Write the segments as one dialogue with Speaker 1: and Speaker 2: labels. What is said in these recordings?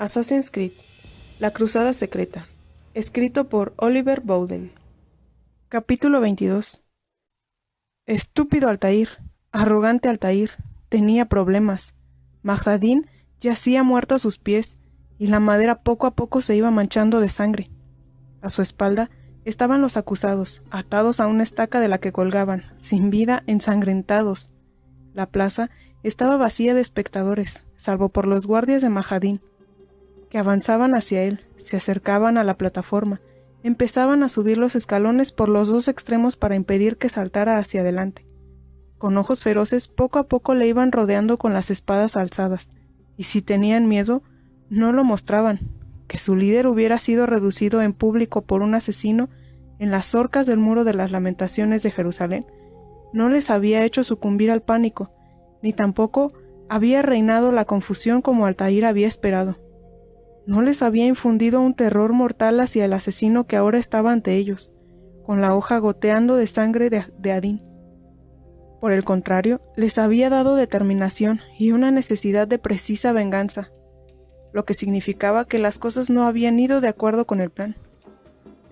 Speaker 1: Assassin's Creed, La Cruzada Secreta, escrito por Oliver Bowden. Capítulo 22. Estúpido Altair, arrogante Altair, tenía problemas. Mahdadin yacía muerto a sus pies, y la madera poco a poco se iba manchando de sangre. A su espalda estaban los acusados, atados a una estaca de la que colgaban, sin vida, ensangrentados. La plaza estaba vacía de espectadores, salvo por los guardias de Mahdadin, que avanzaban hacia él, se acercaban a la plataforma, empezaban a subir los escalones por los dos extremos para impedir que saltara hacia adelante. Con ojos feroces, poco a poco le iban rodeando con las espadas alzadas, y si tenían miedo, no lo mostraban. Que su líder hubiera sido reducido en público por un asesino en las horcas del Muro de las Lamentaciones de Jerusalén no les había hecho sucumbir al pánico, ni tampoco había reinado la confusión como Altair había esperado. No les había infundido un terror mortal hacia el asesino que ahora estaba ante ellos, con la hoja goteando de sangre de Adín. Por el contrario, les había dado determinación y una necesidad de precisa venganza, lo que significaba que las cosas no habían ido de acuerdo con el plan.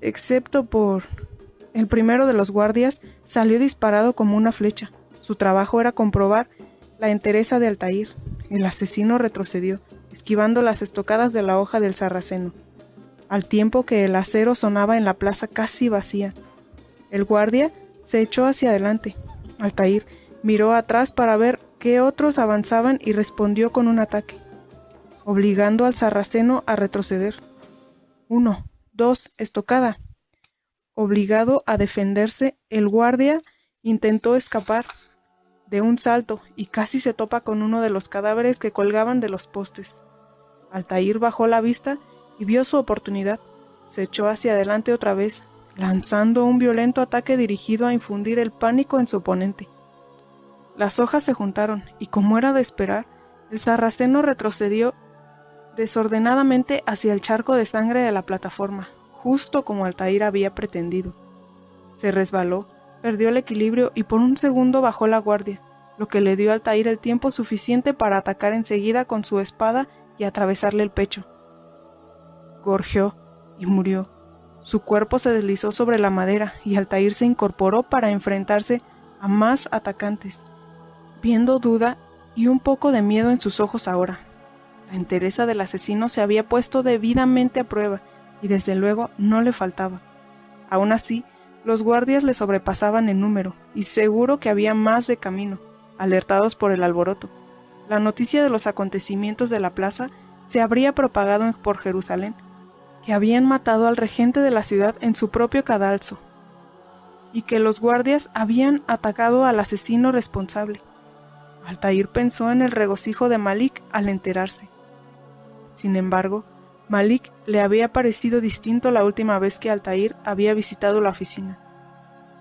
Speaker 1: Excepto por... El primero de los guardias salió disparado como una flecha. Su trabajo era comprobar la entereza de Altair. El asesino retrocedió, esquivando las estocadas de la hoja del sarraceno, al tiempo que el acero sonaba en la plaza casi vacía. El guardia se echó hacia adelante. Altair miró atrás para ver qué otros avanzaban y respondió con un ataque, obligando al sarraceno a retroceder. 1, 2, estocada. Obligado a defenderse, el guardia intentó escapar de un salto y casi se topa con uno de los cadáveres que colgaban de los postes. Altair bajó la vista y vio su oportunidad. Se echó hacia adelante otra vez, lanzando un violento ataque dirigido a infundir el pánico en su oponente. Las hojas se juntaron y, como era de esperar, el sarraceno retrocedió desordenadamente hacia el charco de sangre de la plataforma, justo como Altair había pretendido. Se resbaló, perdió el equilibrio y por un segundo bajó la guardia, lo que le dio a Altair el tiempo suficiente para atacar enseguida con su espada y atravesarle el pecho. Gorjeó y murió. Su cuerpo se deslizó sobre la madera y Altair se incorporó para enfrentarse a más atacantes, viendo duda y un poco de miedo en sus ojos ahora. La entereza del asesino se había puesto debidamente a prueba y desde luego no le faltaba. Aún así, los guardias le sobrepasaban en número y seguro que había más de camino, alertados por el alboroto. La noticia de los acontecimientos de la plaza se habría propagado por Jerusalén, que habían matado al regente de la ciudad en su propio cadalso, y que los guardias habían atacado al asesino responsable. Altair pensó en el regocijo de Malik al enterarse. Sin embargo, Malik le había parecido distinto la última vez que Altair había visitado la oficina.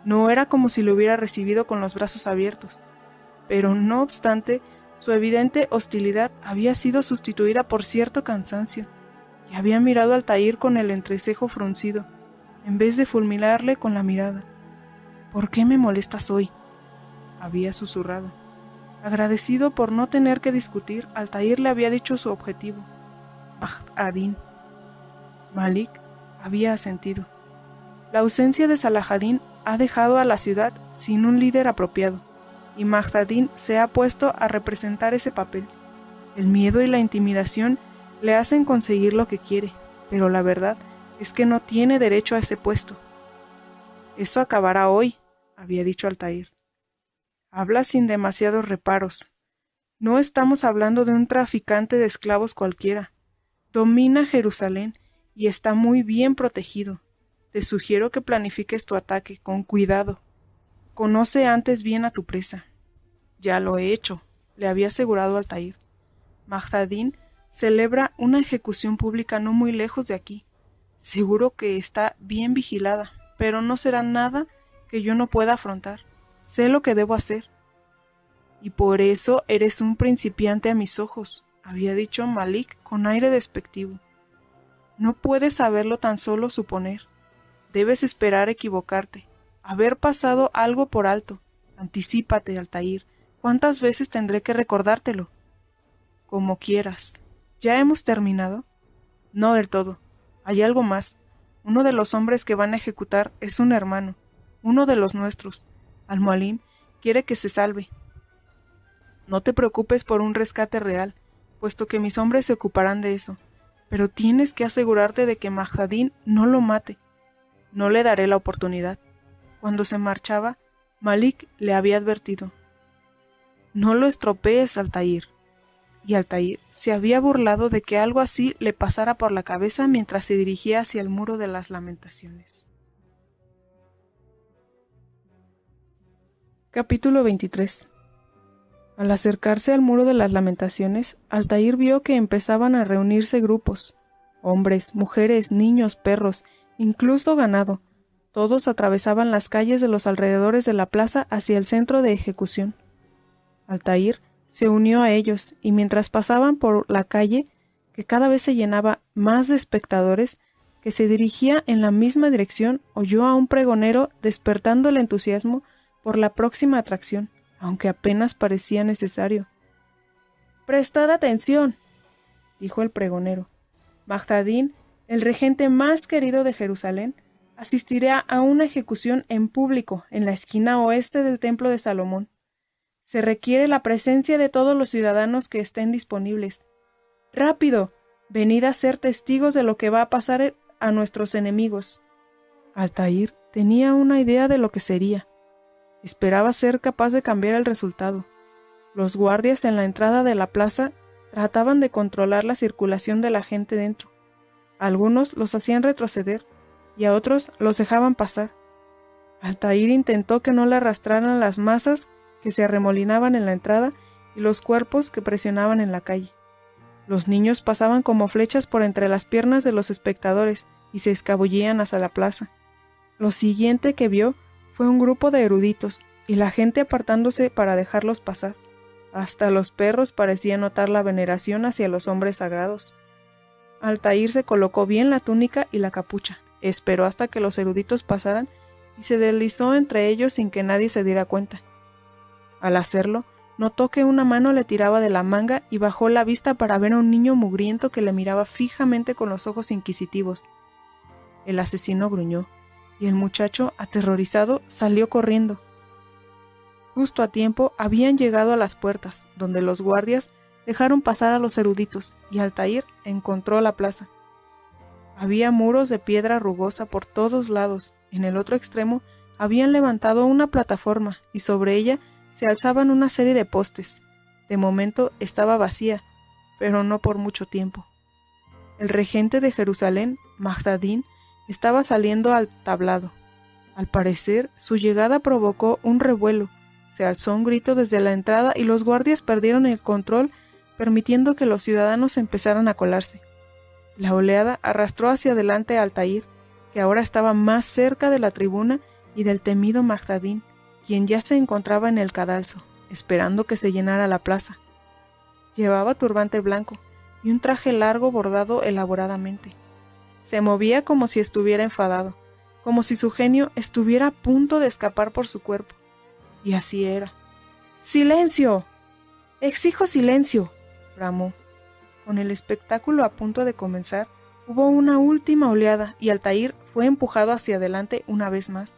Speaker 1: No era como si lo hubiera recibido con los brazos abiertos, pero no obstante, su evidente hostilidad había sido sustituida por cierto cansancio, y había mirado a Altair con el entrecejo fruncido, en vez de fulminarle con la mirada. «¿Por qué me molestas hoy?», había susurrado. Agradecido por no tener que discutir, Altair le había dicho su objetivo. Mahdadin. Malik había asentido. La ausencia de Salahadin ha dejado a la ciudad sin un líder apropiado, y Mahdadin se ha puesto a representar ese papel. El miedo y la intimidación le hacen conseguir lo que quiere, pero la verdad es que no tiene derecho a ese puesto. Eso acabará hoy, había dicho Altair. Habla sin demasiados reparos. No estamos hablando de un traficante de esclavos cualquiera. Domina Jerusalén y está muy bien protegido. Te sugiero que planifiques tu ataque con cuidado. Conoce antes bien a tu presa. Ya lo he hecho, le había asegurado Altair. Mahdadin celebra una ejecución pública no muy lejos de aquí. Seguro que está bien vigilada, pero no será nada que yo no pueda afrontar. Sé lo que debo hacer. Y por eso eres un principiante a mis ojos, había dicho Malik con aire despectivo. No puedes saberlo, tan solo suponer. Debes esperar equivocarte, haber pasado algo por alto. Anticípate, Altair. ¿Cuántas veces tendré que recordártelo? Como quieras. ¿Ya hemos terminado? No del todo. Hay algo más. Uno de los hombres que van a ejecutar es un hermano, uno de los nuestros. Al-Mualim quiere que se salve. No te preocupes por un rescate real, puesto que mis hombres se ocuparán de eso, pero tienes que asegurarte de que Mahdadin no lo mate. No le daré la oportunidad. Cuando se marchaba, Malik le había advertido: no lo estropees, Altair. Y Altair se había burlado de que algo así le pasara por la cabeza mientras se dirigía hacia el muro de las lamentaciones. Capítulo 23. Al acercarse al muro de las lamentaciones, Altair vio que empezaban a reunirse grupos: hombres, mujeres, niños, perros, incluso ganado. Todos atravesaban las calles de los alrededores de la plaza hacia el centro de ejecución. Altair se unió a ellos, y mientras pasaban por la calle, que cada vez se llenaba más de espectadores, que se dirigía en la misma dirección, oyó a un pregonero despertando el entusiasmo por la próxima atracción, aunque apenas parecía necesario. «¡Prestad atención!», dijo el pregonero. «Mahdadin, el regente más querido de Jerusalén, asistirá a una ejecución en público en la esquina oeste del Templo de Salomón. Se requiere la presencia de todos los ciudadanos que estén disponibles. ¡Rápido! Venid a ser testigos de lo que va a pasar a nuestros enemigos». Altair tenía una idea de lo que sería. Esperaba ser capaz de cambiar el resultado. Los guardias en la entrada de la plaza trataban de controlar la circulación de la gente dentro. Algunos los hacían retroceder y a otros los dejaban pasar. Altair intentó que no le arrastraran las masas que se arremolinaban en la entrada y los cuerpos que presionaban en la calle. Los niños pasaban como flechas por entre las piernas de los espectadores y se escabullían hacia la plaza. Lo siguiente que vio fue un grupo de eruditos y la gente apartándose para dejarlos pasar. Hasta los perros parecían notar la veneración hacia los hombres sagrados. Altair se colocó bien la túnica y la capucha, esperó hasta que los eruditos pasaran y se deslizó entre ellos sin que nadie se diera cuenta. Al hacerlo, notó que una mano le tiraba de la manga y bajó la vista para ver a un niño mugriento que le miraba fijamente con los ojos inquisitivos. El asesino gruñó, y el muchacho, aterrorizado, salió corriendo. Justo a tiempo habían llegado a las puertas, donde los guardias dejaron pasar a los eruditos, y Altair encontró la plaza. Había muros de piedra rugosa por todos lados. En el otro extremo habían levantado una plataforma, y sobre ella se alzaban una serie de postes. De momento estaba vacía, pero no por mucho tiempo. El regente de Jerusalén, Mahdadin, estaba saliendo al tablado. Al parecer, su llegada provocó un revuelo. Se alzó un grito desde la entrada y los guardias perdieron el control, permitiendo que los ciudadanos empezaran a colarse. La oleada arrastró hacia adelante a Altair, que ahora estaba más cerca de la tribuna y del temido Mahdadin, quien ya se encontraba en el cadalso, esperando que se llenara la plaza. Llevaba turbante blanco y un traje largo bordado elaboradamente. Se movía como si estuviera enfadado, como si su genio estuviera a punto de escapar por su cuerpo. Y así era. ¡Silencio! ¡Exijo silencio!, bramó. Con el espectáculo a punto de comenzar, hubo una última oleada y Altair fue empujado hacia adelante una vez más.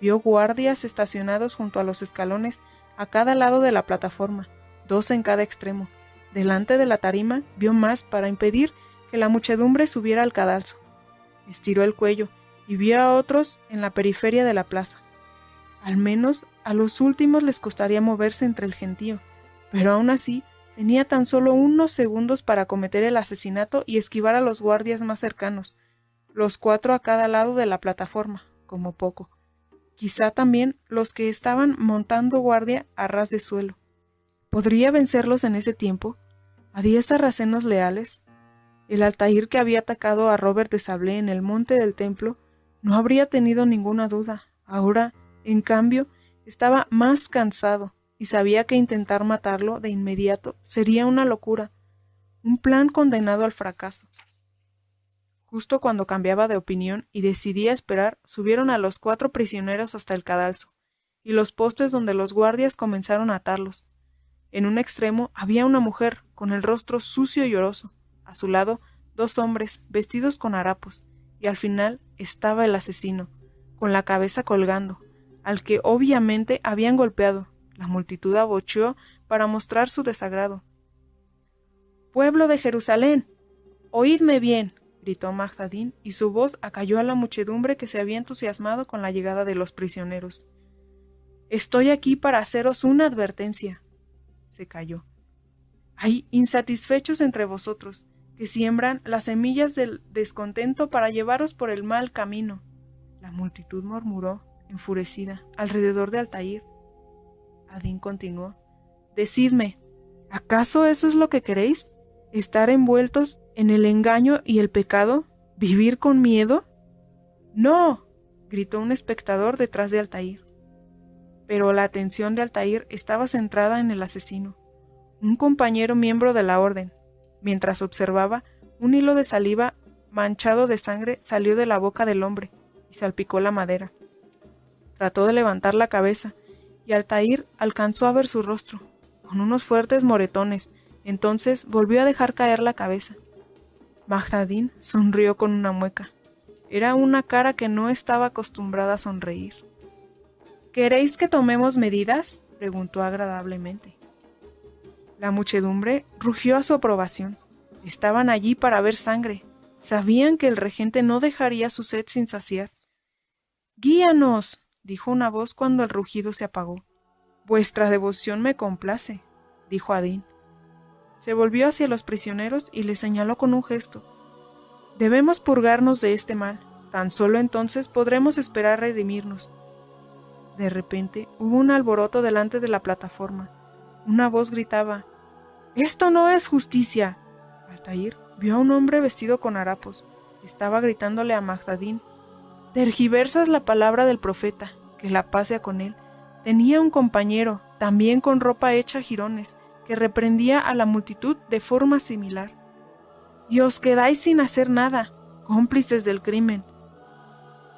Speaker 1: Vio guardias estacionados junto a los escalones a cada lado de la plataforma, 2 en cada extremo. Delante de la tarima vio más para impedir que la muchedumbre subiera al cadalso. Estiró el cuello y vio a otros en la periferia de la plaza. Al menos a los últimos les costaría moverse entre el gentío, pero aún así tenía tan solo unos segundos para cometer el asesinato y esquivar a los guardias más cercanos, los 4 a cada lado de la plataforma, como poco. Quizá también los que estaban montando guardia a ras de suelo. ¿Podría vencerlos en ese tiempo? ¿A 10 sarracenos leales? El Altair que había atacado a Robert de Sablé en el monte del templo no habría tenido ninguna duda. Ahora, en cambio, estaba más cansado y sabía que intentar matarlo de inmediato sería una locura, un plan condenado al fracaso. Justo cuando cambiaba de opinión y decidía esperar, subieron a los 4 prisioneros hasta el cadalso, y los postes donde los guardias comenzaron a atarlos. En un extremo había una mujer, con el rostro sucio y lloroso. A su lado, 2 hombres vestidos con harapos, y al final estaba el asesino, con la cabeza colgando, al que obviamente habían golpeado. La multitud abocheó para mostrar su desagrado. «¡Pueblo de Jerusalén! ¡Oídme bien!», gritó Mahdadin, y su voz acalló a la muchedumbre que se había entusiasmado con la llegada de los prisioneros. «Estoy aquí para haceros una advertencia». Se calló. «Hay insatisfechos entre vosotros, que siembran las semillas del descontento para llevaros por el mal camino». La multitud murmuró, enfurecida, alrededor de Altair. Adín continuó. «Decidme, ¿acaso eso es lo que queréis? ¿Estar envueltos en el engaño y el pecado? ¿Vivir con miedo?» «¡No!», gritó un espectador detrás de Altair. Pero la atención de Altair estaba centrada en el asesino, un compañero miembro de la orden. Mientras observaba, un hilo de saliva manchado de sangre salió de la boca del hombre y salpicó la madera. Trató de levantar la cabeza, y Altair alcanzó a ver su rostro, con unos fuertes moretones. Entonces volvió a dejar caer la cabeza. Mahdadin sonrió con una mueca. Era una cara que no estaba acostumbrada a sonreír. «¿Queréis que tomemos medidas?», preguntó agradablemente. La muchedumbre rugió a su aprobación. Estaban allí para ver sangre. Sabían que el regente no dejaría su sed sin saciar. «¡Guíanos!», dijo una voz cuando el rugido se apagó. «Vuestra devoción me complace», dijo Adín. Se volvió hacia los prisioneros y les señaló con un gesto. «Debemos purgarnos de este mal. Tan solo entonces podremos esperar redimirnos». De repente hubo un alboroto delante de la plataforma. Una voz gritaba: «¡Esto no es justicia!». Altair vio a un hombre vestido con harapos. Estaba gritándole a Mahdadin: «Tergiversas la palabra del profeta, que la paz sea con él». Tenía un compañero, también con ropa hecha jirones, que reprendía a la multitud de forma similar. «Y os quedáis sin hacer nada, cómplices del crimen».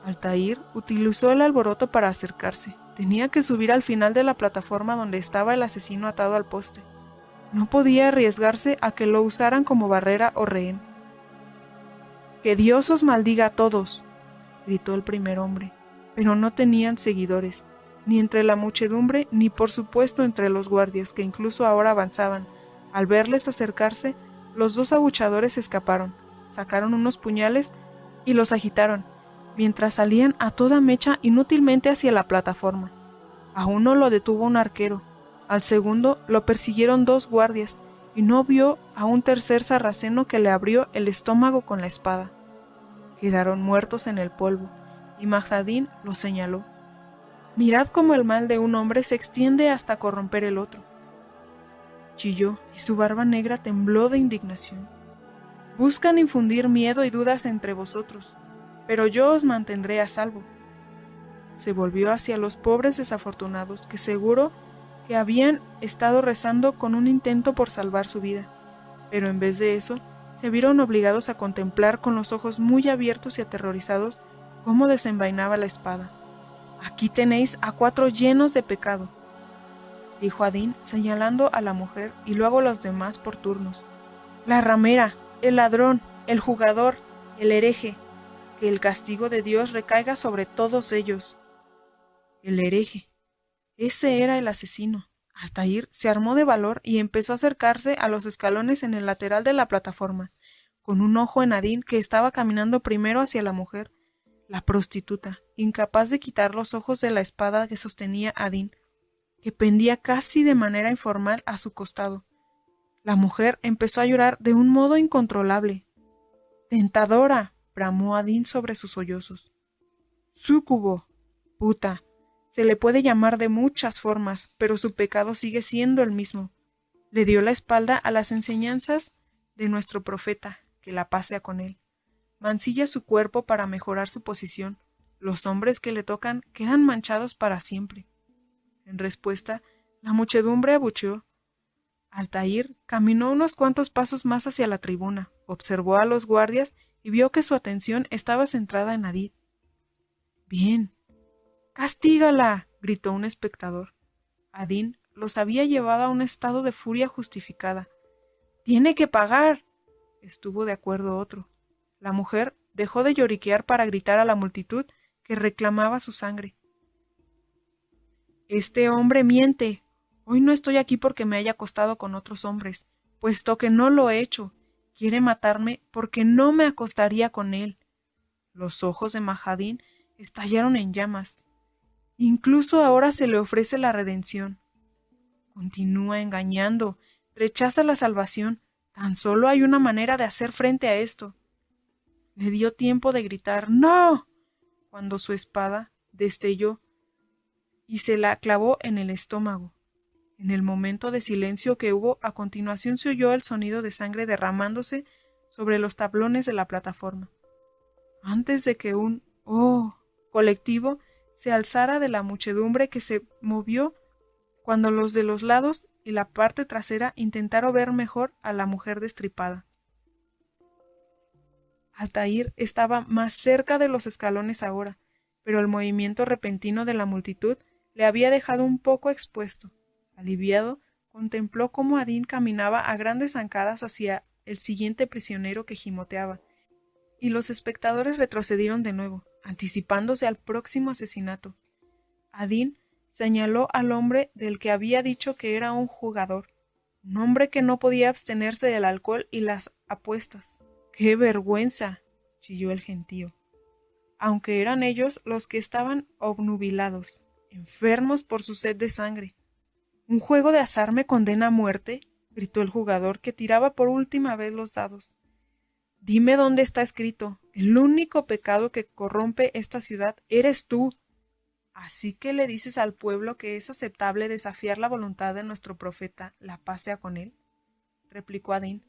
Speaker 1: Altair utilizó el alboroto para acercarse. Tenía que subir al final de la plataforma donde estaba el asesino atado al poste. No podía arriesgarse a que lo usaran como barrera o rehén. «¡Que Dios os maldiga a todos!», gritó el primer hombre, pero no tenían seguidores, ni entre la muchedumbre, ni por supuesto entre los guardias, que incluso ahora avanzaban. Al verles acercarse, los 2 abuchadores escaparon, sacaron unos puñales y los agitaron, mientras salían a toda mecha inútilmente hacia la plataforma. A uno lo detuvo un arquero, al segundo lo persiguieron 2 guardias, y no vio a un tercer sarraceno que le abrió el estómago con la espada. Quedaron muertos en el polvo, y Mahdadin los señaló. «Mirad cómo el mal de un hombre se extiende hasta corromper el otro». Chilló, y su barba negra tembló de indignación. «Buscan infundir miedo y dudas entre vosotros, pero yo os mantendré a salvo». Se volvió hacia los pobres desafortunados, que seguro que habían estado rezando con un intento por salvar su vida, pero en vez de eso, se vieron obligados a contemplar con los ojos muy abiertos y aterrorizados cómo desenvainaba la espada. «Aquí tenéis a 4 llenos de pecado», dijo Adín, señalando a la mujer y luego a los demás por turnos. «La ramera, el ladrón, el jugador, el hereje. Que el castigo de Dios recaiga sobre todos ellos». El hereje. Ese era el asesino. Altair se armó de valor y empezó a acercarse a los escalones en el lateral de la plataforma, con un ojo en Adín, que estaba caminando primero hacia la mujer. La prostituta, incapaz de quitar los ojos de la espada que sostenía Adín, que pendía casi de manera informal a su costado. La mujer empezó a llorar de un modo incontrolable. «¡Tentadora!», bramó Adín sobre sus sollozos. «Súcubo, puta, se le puede llamar de muchas formas, pero su pecado sigue siendo el mismo. Le dio la espalda a las enseñanzas de nuestro profeta, que la paz sea con él. Mancilla su cuerpo para mejorar su posición. Los hombres que le tocan quedan manchados para siempre». En respuesta, la muchedumbre abucheó. Altair caminó unos cuantos pasos más hacia la tribuna, observó a los guardias y vio que su atención estaba centrada en Adín. «Bien». «¡Castígala!», gritó un espectador. Adín los había llevado a un estado de furia justificada. «¡Tiene que pagar!». Estuvo de acuerdo otro. La mujer dejó de lloriquear para gritar a la multitud que reclamaba su sangre. Este hombre miente. Hoy no estoy aquí porque me haya acostado con otros hombres, puesto que no lo he hecho. Quiere matarme porque no me acostaría con él. Los ojos de Mahadin estallaron en llamas. Incluso ahora se le ofrece la redención. Continúa engañando, rechaza la salvación. Tan solo hay una manera de hacer frente a esto. Le dio tiempo de gritar ¡No!, cuando su espada destelló y se la clavó en el estómago. En el momento de silencio que hubo, a continuación se oyó el sonido de sangre derramándose sobre los tablones de la plataforma. Antes de que un ¡oh! Colectivo se alzara de la muchedumbre que se movió cuando los de los lados y la parte trasera intentaron ver mejor a la mujer destripada. Altair estaba más cerca de los escalones ahora, pero el movimiento repentino de la multitud le había dejado un poco expuesto. Aliviado, contempló cómo Adin caminaba a grandes zancadas hacia el siguiente prisionero que gimoteaba, y los espectadores retrocedieron de nuevo, anticipándose al próximo asesinato. Adin señaló al hombre del que había dicho que era un jugador, un hombre que no podía abstenerse del alcohol y las apuestas. ¡Qué vergüenza!, chilló el gentío. Aunque eran ellos los que estaban obnubilados, enfermos por su sed de sangre. ¿Un juego de azar me condena a muerte?, gritó el jugador, que tiraba por última vez los dados. Dime dónde está escrito. El único pecado que corrompe esta ciudad eres tú. ¿Así que le dices al pueblo que es aceptable desafiar la voluntad de nuestro profeta, la paz sea con él?, replicó Adin.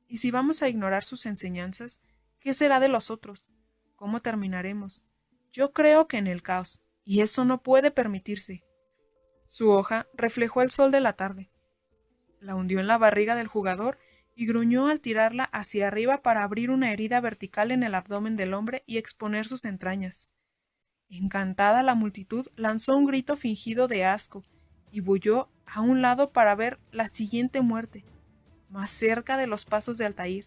Speaker 1: Y si vamos a ignorar sus enseñanzas, ¿qué será de los otros? ¿Cómo terminaremos? Yo creo que en el caos, y eso no puede permitirse. Su hoja reflejó el sol de la tarde. La hundió en la barriga del jugador y gruñó al tirarla hacia arriba para abrir una herida vertical en el abdomen del hombre y exponer sus entrañas. Encantada, la multitud lanzó un grito fingido de asco y bulló a un lado para ver la siguiente muerte, más cerca de los pasos de Altair.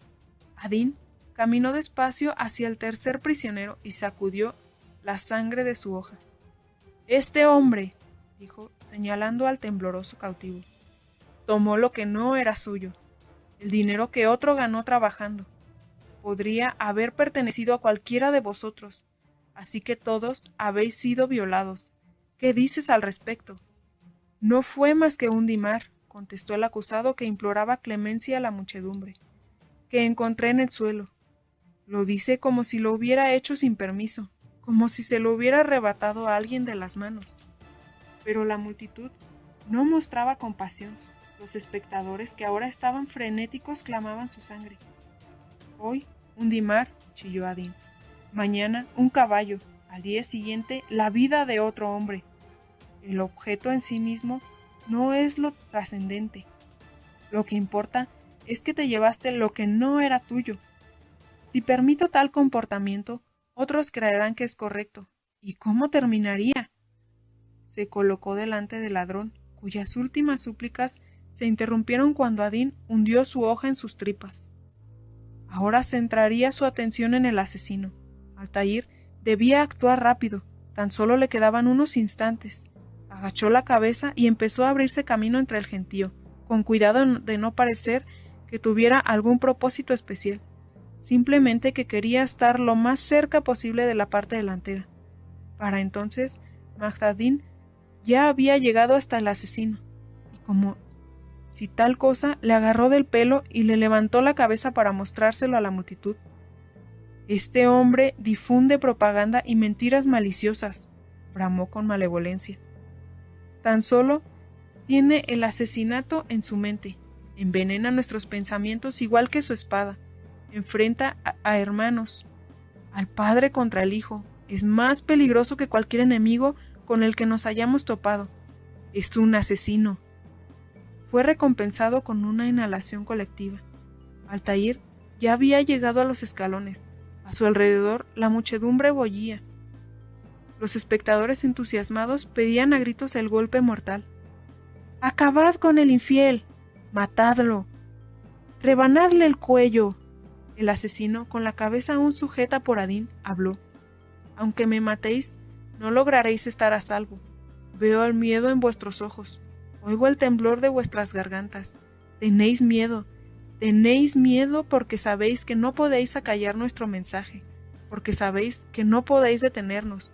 Speaker 1: Adin caminó despacio hacia el tercer prisionero y sacudió la sangre de su hoja. «Este hombre», dijo, señalando al tembloroso cautivo, «tomó lo que no era suyo, el dinero que otro ganó trabajando. Podría haber pertenecido a cualquiera de vosotros, así que todos habéis sido violados. ¿Qué dices al respecto?» «No fue más que un dimar», contestó el acusado, que imploraba clemencia a la muchedumbre, «que encontré en el suelo. Lo dice como si lo hubiera hecho sin permiso, como si se lo hubiera arrebatado a alguien de las manos». Pero la multitud no mostraba compasión. Los espectadores, que ahora estaban frenéticos, clamaban su sangre. «Hoy, un dimar», chilló Adin. «Mañana, un caballo. Al día siguiente, la vida de otro hombre. El objeto en sí mismo no es lo trascendente. Lo que importa es que te llevaste lo que no era tuyo. Si permito tal comportamiento, otros creerán que es correcto. ¿Y cómo terminaría?» Se colocó delante del ladrón, cuyas últimas súplicas se interrumpieron cuando Adin hundió su hoja en sus tripas. Ahora centraría su atención en el asesino. Altair debía actuar rápido, tan solo le quedaban unos instantes. Agachó la cabeza y empezó a abrirse camino entre el gentío, con cuidado de no parecer que tuviera algún propósito especial, simplemente que quería estar lo más cerca posible de la parte delantera. Para entonces, Mahadin ya había llegado hasta el asesino, y como si tal cosa, le agarró del pelo y le levantó la cabeza para mostrárselo a la multitud. «Este hombre difunde propaganda y mentiras maliciosas», bramó con malevolencia. «Tan solo tiene el asesinato en su mente, envenena nuestros pensamientos igual que su espada, enfrenta a hermanos, al padre contra el hijo, es más peligroso que cualquier enemigo con el que nos hayamos topado. Es un asesino». Fue recompensado con una inhalación colectiva. Altair ya había llegado a los escalones. A su alrededor la muchedumbre bollía. Los espectadores entusiasmados pedían a gritos el golpe mortal. «¡Acabad con el infiel! ¡Matadlo! ¡Rebanadle el cuello!». El asesino, con la cabeza aún sujeta por Adín, habló. Aunque me matéis, no lograréis estar a salvo. Veo el miedo en vuestros ojos. Oigo el temblor de vuestras gargantas. Tenéis miedo porque sabéis que no podéis acallar nuestro mensaje, porque sabéis que no podéis detenernos.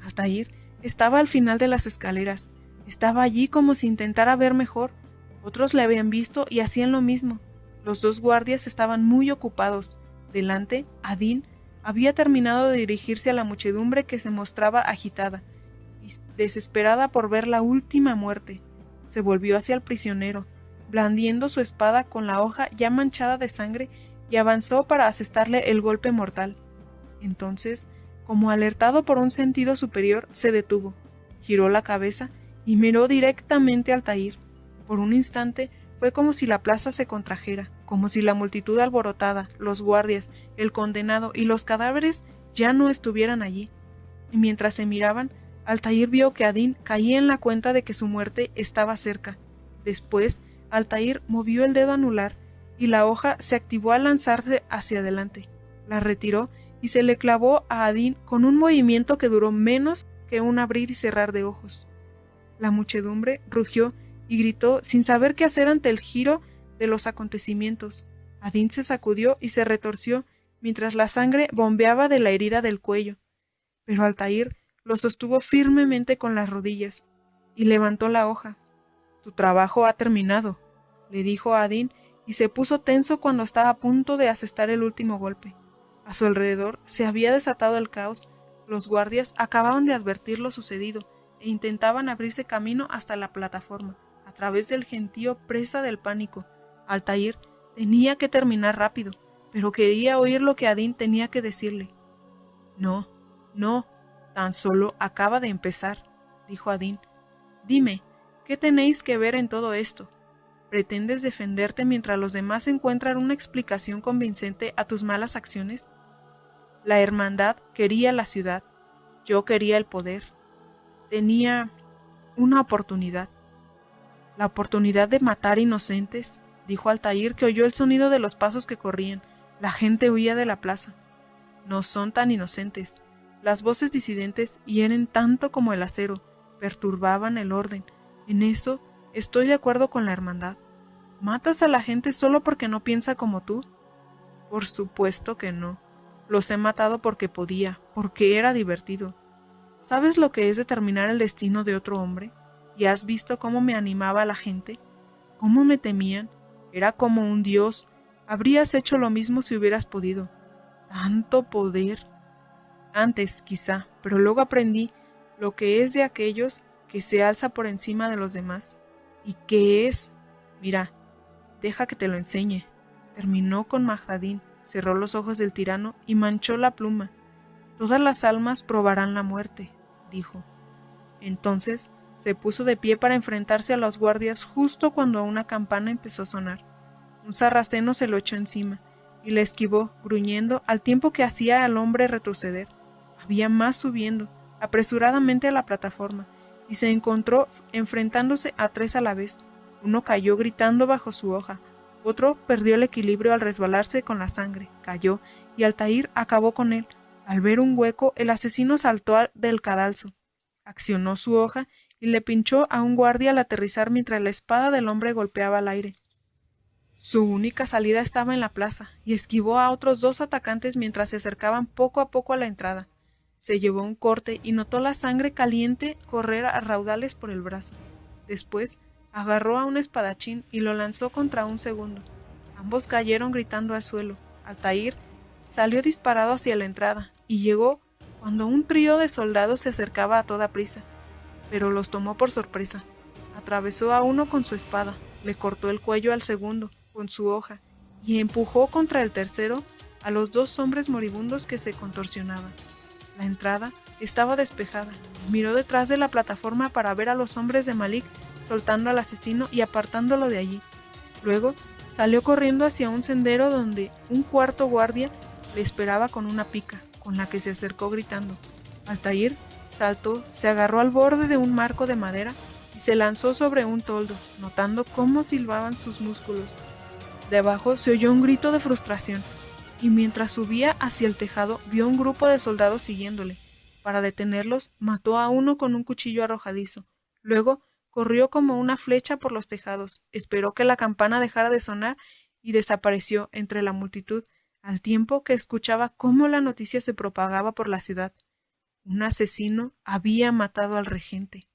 Speaker 1: Altair estaba al final de las escaleras. Estaba allí como si intentara ver mejor. Otros le habían visto y hacían lo mismo. Los dos guardias estaban muy ocupados. Delante, Adín había terminado de dirigirse a la muchedumbre que se mostraba agitada y desesperada por ver la última muerte. Se volvió hacia el prisionero, blandiendo su espada con la hoja ya manchada de sangre, y avanzó para asestarle el golpe mortal. Entonces, como alertado por un sentido superior, se detuvo, giró la cabeza y miró directamente a Altair. Por un instante fue como si la plaza se contrajera, como si la multitud alborotada, los guardias, el condenado y los cadáveres ya no estuvieran allí. Y mientras se miraban, Altair vio que Adín caía en la cuenta de que su muerte estaba cerca. Después, Altair movió el dedo anular y la hoja se activó al lanzarse hacia adelante. La retiró y se le clavó a Adín con un movimiento que duró menos que un abrir y cerrar de ojos. La muchedumbre rugió y gritó sin saber qué hacer ante el giro de los acontecimientos. Adín se sacudió y se retorció mientras la sangre bombeaba de la herida del cuello. Pero Altair lo sostuvo firmemente con las rodillas y levantó la hoja. «Tu trabajo ha terminado», le dijo a Adín, y se puso tenso cuando estaba a punto de asestar el último golpe. A su alrededor se había desatado el caos. Los guardias acababan de advertir lo sucedido e intentaban abrirse camino hasta la plataforma, a través del gentío presa del pánico. Altair tenía que terminar rápido, pero quería oír lo que Adín tenía que decirle. «No, tan solo acaba de empezar», dijo Adín. «Dime, ¿qué tenéis que ver en todo esto? ¿Pretendes defenderte mientras los demás encuentran una explicación convincente a tus malas acciones? La hermandad quería la ciudad, yo quería el poder. Tenía una oportunidad. La oportunidad de matar inocentes», dijo Altair, que oyó el sonido de los pasos que corrían. La gente huía de la plaza. «No son tan inocentes». Las voces disidentes hieren tanto como el acero, perturbaban el orden. En eso estoy de acuerdo con la hermandad. ¿Matas a la gente solo porque no piensa como tú? Por supuesto que no. Los he matado porque podía, porque era divertido. ¿Sabes lo que es determinar el destino de otro hombre? ¿Y has visto cómo me animaba a la gente? ¿Cómo me temían? Era como un dios. Habrías hecho lo mismo si hubieras podido. Tanto poder. Antes, quizá, pero luego aprendí lo que es de aquellos que se alza por encima de los demás. ¿Y qué es? Mira, deja que te lo enseñe. Terminó con Majdadín, cerró los ojos del tirano y manchó la pluma. Todas las almas probarán la muerte, dijo. Entonces se puso de pie para enfrentarse a los guardias justo cuando una campana empezó a sonar. Un sarraceno se lo echó encima y le esquivó, gruñendo, al tiempo que hacía al hombre retroceder. Había más subiendo apresuradamente a la plataforma y se encontró enfrentándose a 3 a la vez. Uno cayó gritando bajo su hoja, otro perdió el equilibrio al resbalarse con la sangre, cayó y Altair acabó con él. Al ver un hueco, el asesino saltó del cadalso, accionó su hoja y le pinchó a un guardia al aterrizar mientras la espada del hombre golpeaba al aire. Su única salida estaba en la plaza y esquivó a otros 2 atacantes mientras se acercaban poco a poco a la entrada. Se llevó un corte y notó la sangre caliente correr a raudales por el brazo. Después agarró a un espadachín y lo lanzó contra un segundo. Ambos cayeron gritando al suelo. Altair salió disparado hacia la entrada y llegó cuando un trío de soldados se acercaba a toda prisa, pero los tomó por sorpresa. Atravesó a uno con su espada, le cortó el cuello al segundo con su hoja y empujó contra el tercero a los 2 hombres moribundos que se contorsionaban. La entrada estaba despejada. Miró detrás de la plataforma para ver a los hombres de Malik soltando al asesino y apartándolo de allí. Luego salió corriendo hacia un sendero donde un 4º guardia le esperaba con una pica, con la que se acercó gritando. Altair saltó, se agarró al borde de un marco de madera y se lanzó sobre un toldo, notando cómo silbaban sus músculos. Debajo se oyó un grito de frustración, y mientras subía hacia el tejado vio un grupo de soldados siguiéndole. Para detenerlos, mató a uno con un cuchillo arrojadizo. Luego corrió como una flecha por los tejados, esperó que la campana dejara de sonar y desapareció entre la multitud, al tiempo que escuchaba cómo la noticia se propagaba por la ciudad. Un asesino había matado al regente.